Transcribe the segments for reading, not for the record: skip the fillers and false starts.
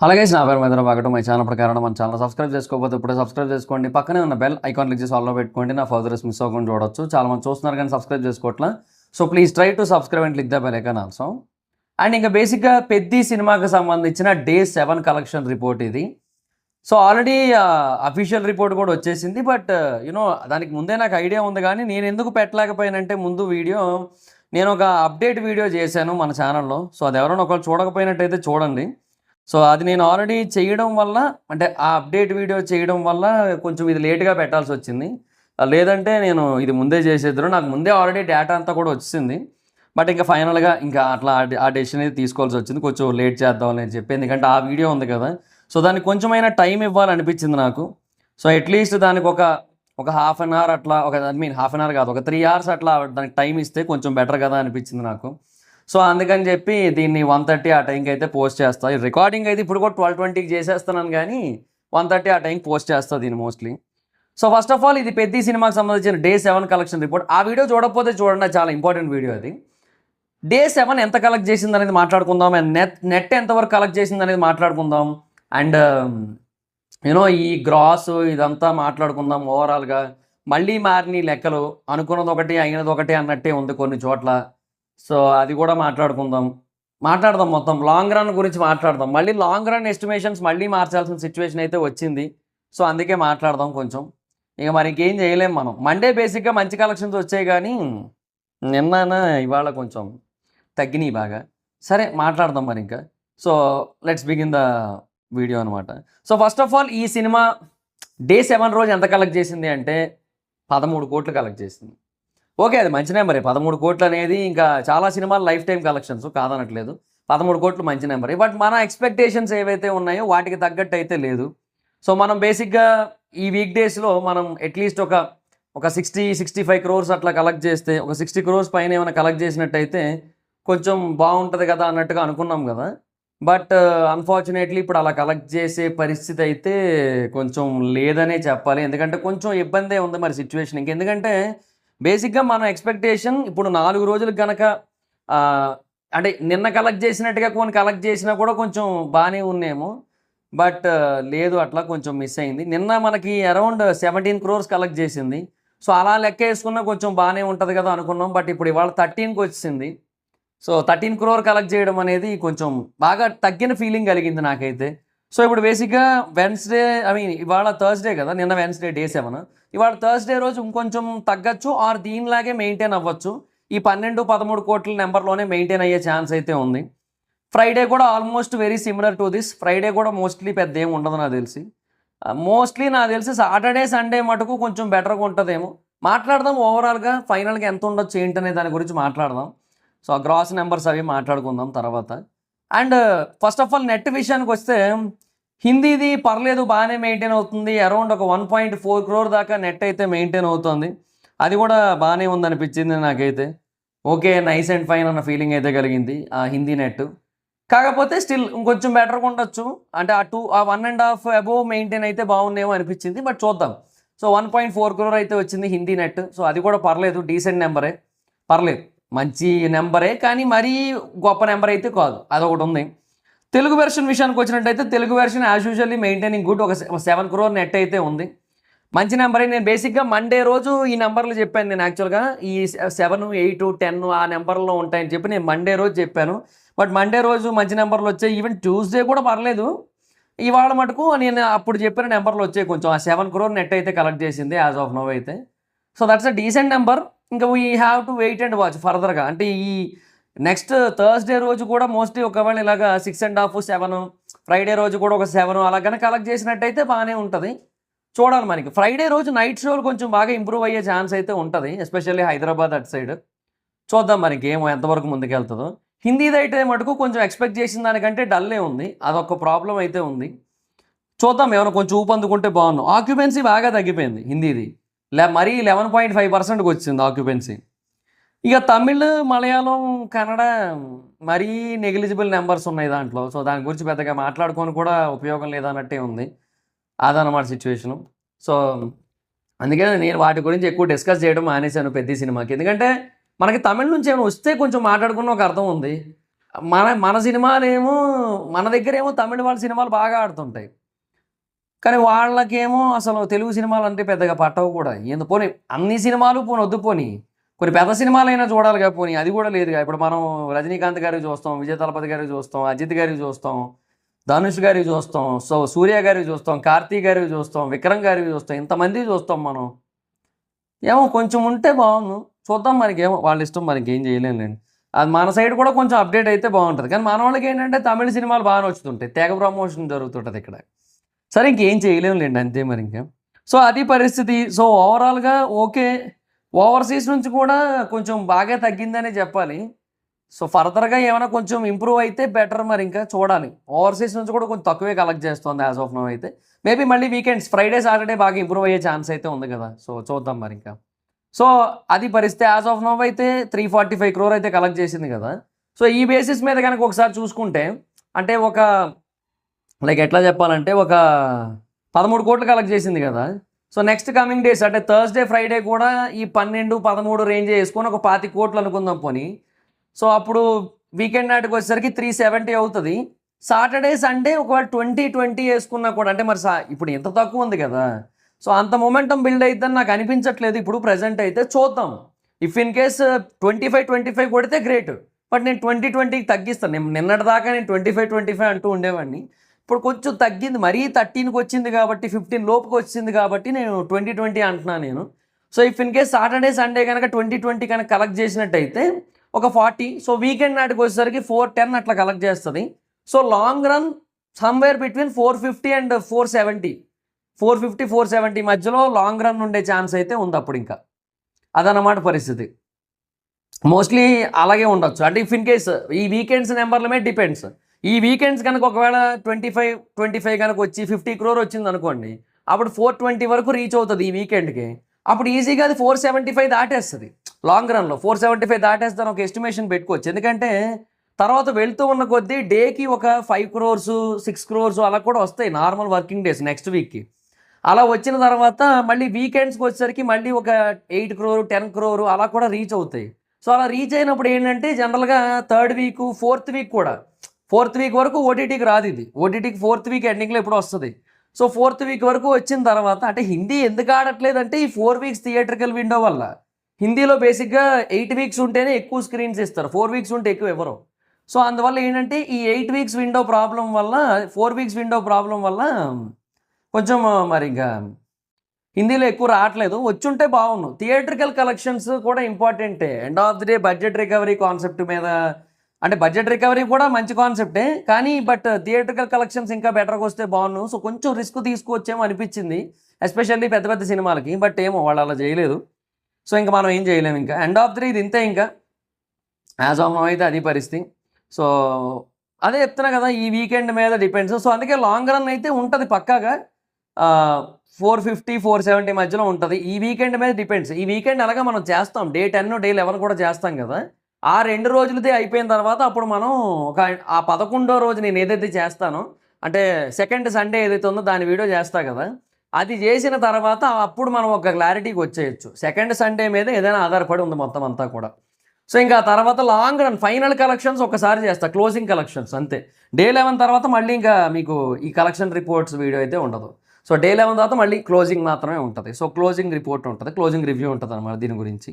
అలాగే నా పేరు మహేంద్ర బాగటు మై ఛానల్ ప్రకారం మన ఛానల్ సబ్స్క్రైబ్ చేసుకోకపోతే ఇప్పుడే సబ్స్క్రైబ్ చేసుకోండి. పక్కనే ఉన్న బెల్ ఐకాన్ క్లిక్ చేసి ఆల్లో పెట్టుకోండి. నా ఫర్దర్స్ మిస్ అవ్వకుండా చూడొచ్చు. చాలా మంది చూస్తున్నారు కానీ సబ్స్క్రైబ్ చేసుకోవట్లా. So please try to subscribe and click the bell icon also. And ఇంకా బేసిక్గా పెద్ది సినిమాకి సంబంధించిన డే 7 కలెక్షన్ రిపోర్ట్ ఇది. సో ఆల్రెడీ అఫీషియల్ రిపోర్ట్ కూడా వచ్చేసింది. బట్ యూనో దానికి ముందే నాకు ఐడియా ఉంది, కానీ నేను ఎందుకు పెట్టలేకపోయానంటే ముందు వీడియో నేను ఒక అప్డేట్ వీడియో చేశాను మన ఛానల్లో. సో అది ఎవరైనా ఒకళ్ళు చూడకపోయినట్టయితే చూడండి. సో అది నేను ఆల్రెడీ చేయడం వల్ల, అంటే ఆ అప్డేట్ వీడియో చేయడం వల్ల కొంచెం ఇది లేట్గా పెట్టాల్సి వచ్చింది. లేదంటే నేను ఇది ముందే చేసేద్దరు, నాకు ముందే ఆల్రెడీ డేటా అంతా కూడా వచ్చింది. బట్ ఇంకా ఫైనల్గా ఇంకా అట్లా ఆ డెసిషన్ అయితే తీసుకోవాల్సి వచ్చింది. కొంచెం లేట్ చేద్దామని చెప్పి, ఎందుకంటే ఆ వీడియో ఉంది కదా, సో దానికి కొంచెమైనా టైం ఇవ్వాలనిపించింది నాకు. సో అట్లీస్ట్ దానికి ఒక హాఫ్ అన్ అవర్ అట్లా, హాఫ్ అన్ అవర్ కాదు, ఒక 3 hours అట్లా దానికి టైం ఇస్తే కొంచెం బెటర్ కదా అనిపించింది నాకు. సో అందుకని చెప్పి దీన్ని 1:30 ఆ టైంకి అయితే పోస్ట్ చేస్తా. ఈ రికార్డింగ్ అయితే ఇప్పుడు కూడా 12:20కి చేసేస్తున్నాను, కానీ 1:30 ఆ టైంకి పోస్ట్ చేస్తా దీన్ని mostly. So first of all ఇది పెద్ద సినిమాకి సంబంధించిన డే 7 కలెక్షన్ రిపోర్ట్. ఆ వీడియో చూడకపోతే చూడండి, చాలా ఇంపార్టెంట్ వీడియో అది. డే 7 ఎంత కలెక్ట్ చేసింది అనేది మాట్లాడుకుందాం, అండ్ నెట్ ఎంతవరకు కలెక్ట్ చేసింది అనేది మాట్లాడుకుందాం, అండ్ యూనో ఈ గ్రాస్ ఇదంతా మాట్లాడుకుందాం. ఓవరాల్గా మళ్ళీ మారిన లెక్కలు, అనుకున్నది ఒకటి అయినది ఒకటి అన్నట్టే ఉంది కొన్ని చోట్ల. సో అది కూడా మాట్లాడదాం. మొత్తం లాంగ్ రన్ గురించి మాట్లాడదాం. మళ్ళీ లాంగ్ రన్ ఎస్టిమేషన్స్ మళ్ళీ మార్చాల్సిన సిచ్యువేషన్ అయితే వచ్చింది. సో అందుకే మాట్లాడదాం కొంచెం. ఇక మరి ఇంకేం చేయలేం మనం. మండే బేసిక్గా మంచి కలెక్షన్స్ వచ్చాయి, కానీ ఇవాళ కొంచెం తగ్గినాయి బాగా. సరే మాట్లాడదాం మరి ఇంకా. So let's begin the video అనమాట. సో ఫస్ట్ ఆఫ్ ఆల్ ఈ సినిమా డే 7 రోజు ఎంత కలెక్ట్ చేసింది అంటే 13 కోట్లు కలెక్ట్ చేసింది. ఓకే, అది మంచి నెంబరే. 13 కోట్లు అనేది ఇంకా చాలా సినిమాలు లైఫ్ టైం కలెక్షన్స్, కాదనట్లేదు. 13 కోట్లు మంచి నెంబరే. బట్ మన ఎక్స్పెక్టేషన్స్ ఏవైతే ఉన్నాయో వాటికి తగ్గట్టు అయితే లేదు. సో మనం బేసిక్గా ఈ వీక్ డేస్లో మనం అట్లీస్ట్ ఒక 60-65 crores అట్లా కలెక్ట్ చేస్తే, ఒక 60 crores పైన ఏమైనా కలెక్ట్ చేసినట్టయితే కొంచెం బాగుంటుంది కదా అన్నట్టుగా అనుకున్నాం కదా. బట్ అన్ఫార్చునేట్లీ ఇప్పుడు అలా కలెక్ట్ చేసే పరిస్థితి అయితే కొంచెం లేదనే చెప్పాలి. ఎందుకంటే కొంచెం ఇబ్బందే ఉంది మరి సిచ్యువేషన్. ఇంకెందుకంటే బేసిక్గా మన ఎక్స్పెక్టేషన్ ఇప్పుడు 4 రోజులకు కనుక అంటే నిన్న కలెక్ట్ చేసినట్టుగా కొన్ని కలెక్ట్ చేసినా కూడా కొంచెం బాగానే ఉన్నాయేమో. బట్ లేదు, అట్లా కొంచెం మిస్ అయింది. నిన్న మనకి అరౌండ్ 17 crores కలెక్ట్ చేసింది. సో అలా లెక్క వేసుకున్నా కొంచెం బాగానే ఉంటుంది కదా అనుకున్నాం. బట్ ఇప్పుడు ఇవాళ 13కి వచ్చింది. సో 13 crore కలెక్ట్ చేయడం అనేది కొంచెం బాగా తగ్గిన ఫీలింగ్ కలిగింది నాకైతే. సో ఇప్పుడు బేసిక్గా వెన్స్డే, ఇవాళ థర్స్డే కదా, నిన్న వెన్స్డే డే 7, ఇవాళ థర్స్డే రోజు ఇంకొంచెం తగ్గచ్చు ఆర్ దీనిలాగే మెయింటైన్ అవ్వచ్చు. ఈ 12-13 కోట్ల నెంబర్లోనే మెయింటైన్ అయ్యే ఛాన్స్ అయితే ఉంది. ఫ్రైడే కూడా almost very similar to this. Friday కూడా మోస్ట్లీ పెద్ద ఏమి ఉండదు నాకు తెలిసి. నాకు తెలిసి సాటర్డే సండే మటుకు కొంచెం బెటర్గా ఉంటుందేమో. మాట్లాడదాం ఓవరాల్గా ఫైనల్గా ఎంత ఉండొచ్చు ఏంటనే దాని గురించి మాట్లాడదాం. సో ఆ గ్రాస్ నెంబర్స్ అవి మాట్లాడుకుందాం తర్వాత. And first of all net విషయానికి వస్తే హిందీది పర్లేదు, బాగానే మెయింటైన్ అవుతుంది. అరౌండ్ ఒక 1.4 crore దాకా నెట్ అయితే మెయింటైన్ అవుతుంది. అది కూడా బాగానే ఉందనిపించింది నాకైతే. ఓకే, నైస్ అండ్ ఫైన్ అన్న ఫీలింగ్ అయితే కలిగింది ఆ హిందీ నెట్. కాకపోతే స్టిల్ ఇంకొంచెం బెటర్గా ఉండొచ్చు. అంటే ఆ 1.5 అబోవ్ మెయింటైన్ అయితే బాగున్నాయేమో అనిపించింది. బట్ చూద్దాం. సో 1.4 crore అయితే వచ్చింది హిందీ నెట్. సో అది కూడా పర్లేదు, డీసెంట్ నెంబరే, పర్లేదు, మంచి నెంబరే, కానీ మరీ గొప్ప నెంబర్ అయితే కాదు. అదొకటి ఉంది. తెలుగు వెర్షన్ విషయానికి వచ్చినట్టయితే Telugu version as usually maintaining good. ఒక 7 crore నెట్ అయితే ఉంది, మంచి నెంబరే. నేను బేసిక్గా మండే రోజు ఈ నెంబర్లు చెప్పాను. నేను యాక్చువల్గా ఈ 7, 8, 10 ఆ నెంబర్లో ఉంటాయని చెప్పి నేను మండే రోజు చెప్పాను. బట్ మండే రోజు మంచి నెంబర్లు వచ్చాయి. ఈవెన్ ట్యూస్డే కూడా పర్లేదు. ఇవాళ మటుకు నేను అప్పుడు చెప్పిన నెంబర్లు వచ్చాయి. కొంచెం ఆ 7 crore నెట్ అయితే కలెక్ట్ చేసింది యాజ్ ఆఫ్ నౌ అయితే. So that's a decent number. ఇంకా we have to wait and watch ఫర్దర్గా. అంటే ఈ నెక్స్ట్ థర్స్డే రోజు కూడా మోస్ట్లీ ఒకవేళ ఇలాగా 6.5, 7, ఫ్రైడే రోజు కూడా ఒక 7 అలా కనుక కలెక్ట్ చేసినట్టయితే బాగానే ఉంటుంది. చూడాలి మనకి. ఫ్రైడే రోజు నైట్ షోలు కొంచెం బాగా ఇంప్రూవ్ అయ్యే ఛాన్స్ అయితే ఉంటుంది, ఎస్పెషల్లీ హైదరాబాద్ అటు సైడ్. చూద్దాం మనకి ఏమో ఎంతవరకు ముందుకెళ్తుందో. హిందీది అయితే మటుకు కొంచెం ఎక్స్పెక్ట్ చేసిన దానికంటే డల్లే ఉంది. అదొక ప్రాబ్లం అయితే ఉంది. చూద్దాం, ఏమైనా కొంచెం ఊపందుకుంటే బాగున్నాం. ఆక్యుపెన్సీ బాగా తగ్గిపోయింది హిందీది. మరీ 11.5%కి వచ్చింది ఆక్యుపెన్సీ. ఇక తమిళ్, మలయాళం, కన్నడ మరీ నెగ్లిజిబుల్ నెంబర్స్ ఉన్నాయి దాంట్లో. సో దాని గురించి పెద్దగా మాట్లాడుకొని కూడా ఉపయోగం లేదన్నట్టే ఉంది. అదన్నమాట సిచ్యువేషను. సో అందుకే నేను వాటి గురించి ఎక్కువ డిస్కస్ చేయడం మానేశాను పెద్ద సినిమాకి. ఎందుకంటే మనకి తమిళ నుంచి ఏమైనా వస్తే కొంచెం మాట్లాడుకున్న ఒక అర్థం ఉంది. మన మన సినిమాలేమో మన దగ్గరేమో తమిళ వాళ్ళ సినిమాలు బాగా ఆడుతుంటాయి. కానీ వాళ్ళకేమో అసలు తెలుగు సినిమాలంటే పెద్దగా పట్టవు కూడా. పోనీ అన్ని సినిమాలు పోనీ వద్దు పోనీ. కొన్ని పెద్ద సినిమాలైనా చూడాలిగా పోనీ. అది కూడా లేదుగా. ఇప్పుడు మనం రజనీకాంత్ గారికి చూస్తాం, విజయ్ తలపతి గారికి చూస్తాం, అజిత్ గారికి చూస్తాం, ధనుష్ గారికి చూస్తాం, సూర్య గారికి చూస్తాం, కార్తీ గారికి చూస్తాం, విక్రమ్ గారికి చూస్తాం. ఇంతమంది చూస్తాం మనం. ఏమో కొంచెం ఉంటే బాగుండు. చూద్దాం మరికేమో వాళ్ళ ఇష్టం, మనకి ఏం చేయలేంలేండి. అది మన సైడ్ కూడా కొంచెం అప్డేట్ అయితే బాగుంటుంది. కానీ మన వాళ్ళకి ఏంటంటే తమిళ సినిమాలు బాగా నచ్చుతుంటాయి. తెగ ప్రమోషన్ జరుగుతుంటుంది ఇక్కడ. సరే ఇంకేం చేయలేములేండి, అంతే మరి ఇంకా. సో అది పరిస్థితి. సో ఓవరాల్గా ఓకే. ఓవర్సీస్ నుంచి కూడా కొంచెం బాగా తగ్గిందనే చెప్పాలి. సో ఫర్దర్గా ఏమైనా కొంచెం ఇంప్రూవ్ అయితే బెటర్, మరి ఇంకా చూడాలి. ఓవర్సీస్ నుంచి కూడా కొంచెం తక్కువే కలెక్ట్ చేస్తుంది యాజ్ ఆఫ్ నౌ అయితే. మేబీ మళ్ళీ వీకెండ్స్ ఫ్రైడే సాటర్డే బాగా ఇంప్రూవ్ అయ్యే ఛాన్స్ అయితే ఉంది కదా. సో చూద్దాం మరి ఇంకా. సో అది పరిస్థితి. యాజ్ ఆఫ్ నౌ అయితే 345 crore అయితే కలెక్ట్ చేసింది కదా. సో ఈ బేసిస్ మీద కనుక ఒకసారి చూసుకుంటే అంటే ఒక లైక్ ఎట్లా చెప్పాలంటే ఒక 13 కోట్లు కలెక్ట్ చేసింది కదా. సో నెక్స్ట్ కమింగ్ డేస్ అంటే థర్స్డే ఫ్రైడే కూడా ఈ 12, 13 రేంజ్ వేసుకొని ఒక 25 కోట్లు అనుకుందాం పోనీ. సో అప్పుడు వీకెండ్ నాటికి వచ్చేసరికి 370 అవుతుంది. సాటర్డే సండే ఒకవేళ 20 వేసుకున్నా కూడా అంటే మరి ఇప్పుడు ఎంత తక్కువ ఉంది కదా. సో అంత మొమెంటం బిల్డ్ అవుతుందని నాకు అనిపించట్లేదు ఇప్పుడు ప్రజెంట్ అయితే. చూద్దాం. ఇఫ్ ఇన్ కేస్ 25 కొడితే గ్రేట్. బట్ నేను 20 తగ్గిస్తాను. నేను నిన్నటి దాకా నేను 25 అంటూ ఉండేవాడిని. ఇప్పుడు కొంచెం తగ్గింది, మరీ 13కి వచ్చింది కాబట్టి 15 లోపుకి వచ్చింది కాబట్టి నేను 20 అంటున్నాను నేను. So if in case Saturday Sunday కనుక 20 కనుక కలెక్ట్ చేసినట్టయితే ఒక 40. సో వీకెండ్ నాటికి వచ్చేసరికి 410 అట్లా కలెక్ట్ చేస్తుంది. So long run somewhere between 450 and 470, 450, 470 మధ్యలో లాంగ్ రన్ ఉండే ఛాన్స్ అయితే ఉంది అప్పుడు ఇంకా. అదన్నమాట పరిస్థితి. మోస్ట్లీ అలాగే ఉండొచ్చు. అంటే ఇఫ్ ఇన్ కేస్ ఈ వీకెండ్స్ నెంబర్ల మీద డిపెండ్స్. ఈ వీకెండ్స్ కనుక ఒకవేళ 25 కనుక వచ్చి 50 crore వచ్చింది అనుకోండి, అప్పుడు 420 వరకు రీచ్ అవుతుంది ఈ వీకెండ్కి. అప్పుడు ఈజీగా అది 475 దాటేస్తుంది. లాంగ్ రన్లో 475 దాటేస్తాను ఒక ఎస్టిమేషన్ పెట్టుకోవచ్చు. ఎందుకంటే తర్వాత వెళ్తూ ఉన్న కొద్దీ డేకి ఒక 5 crores, 6 crores అలా కూడా వస్తాయి నార్మల్ వర్కింగ్ డేస్ నెక్స్ట్ వీక్కి. అలా వచ్చిన తర్వాత మళ్ళీ వీకెండ్స్కి వచ్చేసరికి మళ్ళీ ఒక 8 crore, 10 crore అలా కూడా రీచ్ అవుతాయి. సో అలా రీచ్ అయినప్పుడు ఏంటంటే జనరల్గా థర్డ్ వీక్, ఫోర్త్ వీక్ కూడా, ఫోర్త్ వీక్ వరకు ఓటీటీకి రాదు ఇది. ఓటీటీకి ఫోర్త్ వీక్ ఎండింగ్లో ఎప్పుడు వస్తుంది. సో ఫోర్త్ వీక్ వరకు వచ్చిన తర్వాత అంటే హిందీ ఎందుకు ఆడట్లేదంటే ఈ 4 weeks థియేట్రికల్ విండో వల్ల. హిందీలో బేసిక్గా 8 weeks ఉంటేనే ఎక్కువ స్క్రీన్స్ ఇస్తారు, 4 weeks ఉంటే ఎక్కువ ఎవరు. సో అందువల్ల ఏంటంటే ఈ 8 weeks విండో ప్రాబ్లం వల్ల, 4 weeks విండో ప్రాబ్లం వల్ల కొంచెం మరి ఇంకా హిందీలో ఎక్కువ రావట్లేదు. వచ్చుంటే బాగుండు. థియేట్రికల్ కలెక్షన్స్ కూడా ఇంపార్టెంటే. End of the day budget recovery concept మీద, అంటే బడ్జెట్ రికవరీ కూడా మంచి కాన్సెప్టే కానీ బట్ థియేట్రికల్ కలెక్షన్స్ ఇంకా బెటర్గా వస్తే బాగుండు. సో కొంచెం రిస్క్ తీసుకొచ్చేమో అనిపించింది, ఎస్పెషల్లీ పెద్ద పెద్ద సినిమాలకి. బట్ ఏమో వాళ్ళు అలా చేయలేదు. సో ఇంకా మనం ఏం చేయలేము. ఇంకా ఎండ్ ఆఫ్ ది ఇది ఇంతే ఇంకా. యాజ్ ఆఫ్ నౌ అయితే అది పరిస్థితి. సో అదే చెప్తున్నా కదా, ఈ వీకెండ్ మీద డిపెండ్స్. సో అందుకే లాంగ్ రన్ అయితే ఉంటుంది పక్కాగా. 450, 470 మధ్యలో ఉంటుంది. ఈ వీకెండ్ మీద డిపెండ్స్. ఈ వీకెండ్ అలాగా మనం చేస్తాం, డే 10, డే 11 కూడా చేస్తాం కదా. ఆ 2 రోజులది అయిపోయిన తర్వాత అప్పుడు మనం ఆ 11వ రోజు నేను ఏదైతే చేస్తానో అంటే సెకండ్ సండే ఏదైతే ఉందో దాని వీడియో చేస్తా కదా, అది చేసిన తర్వాత అప్పుడు మనం ఒక క్లారిటీకి వచ్చేయచ్చు. సెకండ్ సండే మీద ఏదైనా ఆధారపడి ఉంది మొత్తం అంతా కూడా. సో ఇంకా ఆ తర్వాత లాంగ్ రన్ ఫైనల్ కలెక్షన్స్ ఒకసారి చేస్తా, క్లోజింగ్ కలెక్షన్స్ అంతే. డే 11 తర్వాత మళ్ళీ ఇంకా మీకు ఈ కలెక్షన్ రిపోర్ట్స్ వీడియో అయితే ఉండదు. సో డే 11 తర్వాత మళ్ళీ క్లోజింగ్ మాత్రమే ఉంటుంది. సో క్లోజింగ్ రిపోర్ట్ ఉంటుంది, క్లోజింగ్ రివ్యూ ఉంటుంది అన్నమాట దీని గురించి.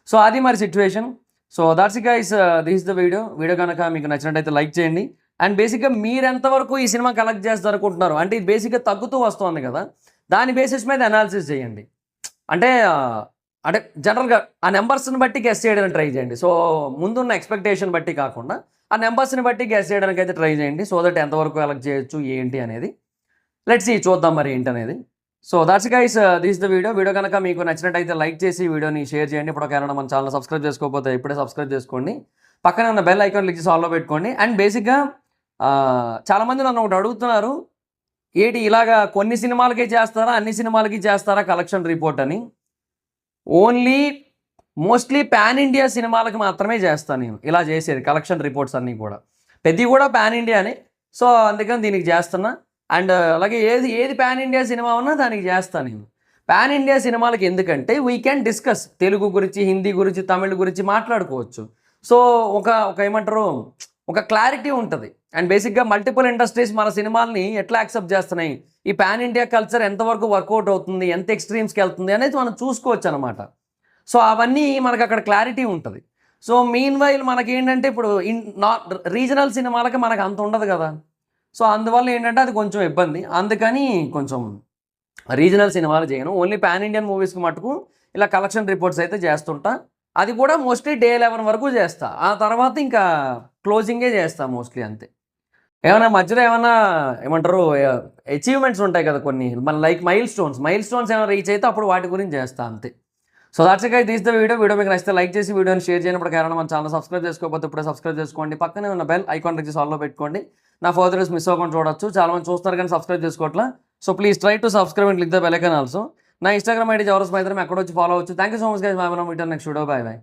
సో అది మరి situation. So that's guys, this is the video. Video కనుక మీకు నచ్చినట్టయితే లైక్ చేయండి. అండ్ బేసిక్గా మీరు ఎంతవరకు ఈ సినిమా కలెక్ట్ చేస్తారు అనుకుంటున్నారు అంటే ఇది బేసిక్గా తగ్గుతూ వస్తుంది కదా, దాని బేసిస్ మీద అనాలిసిస్ చేయండి. అంటే అంటే జనరల్గా ఆ నెంబర్స్ని బట్టి గెస్ చేయడానికి ట్రై చేయండి. సో ముందున్న ఎక్స్పెక్టేషన్ బట్టి కాకుండా ఆ నెంబర్స్ని బట్టి గెస్ చేయడానికి అయితే ట్రై చేయండి. సో దట్ ఎంతవరకు కలెక్ట్ చేయొచ్చు ఏంటి అనేది లెట్స్ సీ, చూద్దాం మరి ఏంటి అనేది. So that's guys, this the video. Video కనుక మీకు నచ్చినట్టయితే లైక్ చేసి వీడియోని షేర్ చేయండి. ఇప్పుడు ఒకవేళ మన ఛానల్ సబ్స్క్రైబ్ చేసుకోకపోతే ఇప్పుడే సబ్స్క్రైబ్ చేసుకోండి. పక్కనే ఉన్న బెల్ ఐకాన్ క్లిక్ చేసి ఆల్లో పెట్టుకోండి. అండ్ బేసిక్గా చాలామంది నన్ను ఒకటి అడుగుతున్నారు, ఏంటి ఇలాగా కొన్ని సినిమాలకే చేస్తారా, అన్ని సినిమాలకి చేస్తారా కలెక్షన్ రిపోర్ట్ అని. ఓన్లీ మోస్ట్లీ పాన్ ఇండియా సినిమాలకి మాత్రమే చేస్తాను నేను ఇలా చేసేది కలెక్షన్ రిపోర్ట్స్ అన్నీ కూడా. పెద్ద కూడా పాన్ ఇండియానే. సో అందుకని దీనికి చేస్తున్నా. అండ్ అలాగే ఏది పాన్ ఇండియా సినిమా ఉన్నా దానికి చేస్తాను నేను. పాన్ ఇండియా సినిమాలకి ఎందుకంటే వీ క్యాన్ డిస్కస్ తెలుగు గురించి, హిందీ గురించి, తమిళ గురించి మాట్లాడుకోవచ్చు. సో ఒక ఏమంటారు ఒక క్లారిటీ ఉంటుంది. అండ్ బేసిక్గా మల్టిపుల్ ఇండస్ట్రీస్ మన సినిమాల్ని ఎట్లా యాక్సెప్ట్ చేస్తున్నాయి, ఈ పాన్ ఇండియా కల్చర్ ఎంతవరకు వర్కౌట్ అవుతుంది, ఎంత ఎక్స్ట్రీమ్స్కి వెళ్తుంది అనేది మనం చూసుకోవచ్చు అనమాట. సో అవన్నీ మనకు అక్కడ క్లారిటీ ఉంటుంది. సో మీన్ వైల్ మనకి ఏంటంటే ఇప్పుడు రీజనల్ సినిమాలకి మనకు అంత ఉండదు కదా. సో అందువల్ల ఏంటంటే అది కొంచెం ఇబ్బంది. అందుకని కొంచెం రీజనల్ సినిమాలు చేయను. ఓన్లీ పాన్ ఇండియన్ మూవీస్కి మటుకు ఇలా కలెక్షన్ రిపోర్ట్స్ అయితే చేస్తుంటా. అది కూడా మోస్ట్లీ డే 11 వరకు చేస్తా. ఆ తర్వాత ఇంకా క్లోజింగే చేస్తా మోస్ట్లీ అంతే. ఏమైనా మధ్యలో ఏమైనా ఏమంటారు అచీవ్మెంట్స్ ఉంటాయి కదా కొన్ని, మన లైక్ మైల్ స్టోన్స్ ఏమైనా రీచ్ అయితే అప్పుడు వాటి గురించి చేస్తా అంతే. So that's it, this the video మీకు నచ్చితే లైక్ చేసి వీడియోని షేర్ చేయనప్పుడు కారణం మన ఛానల్ సబ్స్క్రైబ్ చేసుకోకపోతే ఇప్పుడే సబ్స్క్రైబ్ చేసుకోండి. పక్కనే ఉన్న బెల్ ఐకాన్ క్లిక్ చేసి ఆల్లో పెట్టుకోండి. నా ఫర్దర్ మిస్ అవ్వకుండా చూడొచ్చు. చాలా మంది చూస్తారు కానీ సబ్స్క్రైబ్ చేసుకోవట్లా. So please try to subscribe and click the bell icon also. నా ఇన్స్టాగ్రామ్ ఐడి జవరస్ మైత్రం, అక్కడ వచ్చి ఫాలో అవచ్చు. Thank you so much guys. My next video. Bye by.